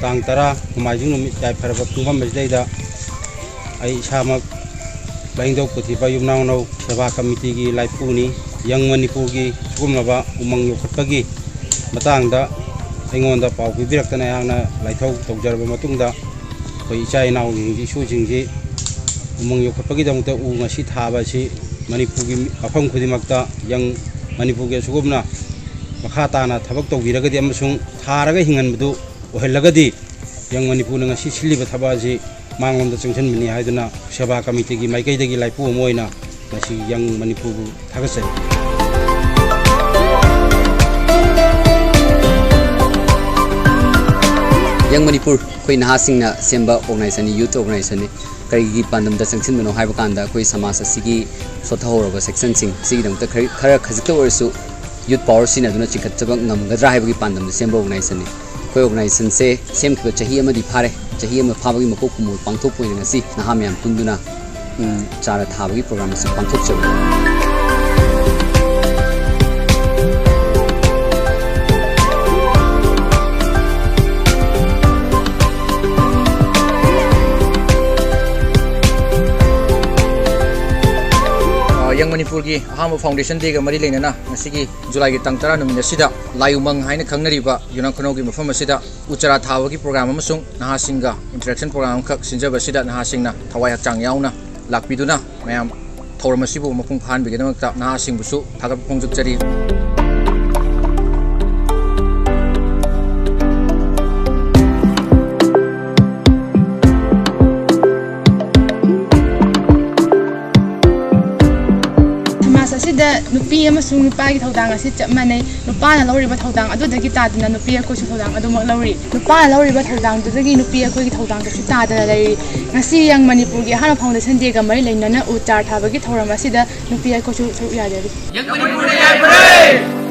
tang tara Nomaijing numit jai pharaba pungfam asdaida ai isamak laingdok puthiba yumnaunau Seba Committee gi laipuni Young Manipur gi sugumlaba umang yokhatpagi matangda aingonda pau pibiraktana yangna laithau tawjaraba matungda koi icha inau gi sujingji umang yokhatpagi damta u ngasi thaba si Manipur gi afam khudimakta Young Manipur gi sugumna makhatana thabak tawbiragadi amasung tharaga hinganbadu ohelagadi Young Manipur na ngasi siliba thabasi mangonda chungchanbini haiduna Seba Committee gi maikaidagi laipu moina ngasi Young Manipur bu thagasai Young Manipur koi nahasingna semba organization youth organization karigi pandamda sanction bano haiba kanda koi samas asigi sothahoraba section sing sigi damta khara khajikta orsu youth power sin aduna chikhat chabang ngamgadra haibagi pandamda semba organization koi organization se sem khiba chahi amadi phare chahi ama phabagi makok kumul pangthok poina ngasi naham yam punduna chara thabagi program se pangthok chabu Young Manipur gi ahama foundation day ga mari leinana ngasigi July gi tangtara numina sida layumang haina khangnariba Yunakhono gi mafam asida uchara thawa gi program amasung nahasinga interaction program khak sinjaba sida nahasingna thawai hakchang yauna lakpiduna mayam thauramasibu mapung phan bigedamakta nahasing busu thagap phongjuk chari nupi amasung nupa gi thodang asi chapmane nupa na lawri ba thodang adu dagi tadna nupi ko su thodang adu mak lawri nupa na lawri ba thodang du dagi nupi ko gi thodang su tadna lai ngasi Young Manipur gi hana foundation day ga mari leinana u char thabagi thoram asida nupi ko su ya de Young Manipur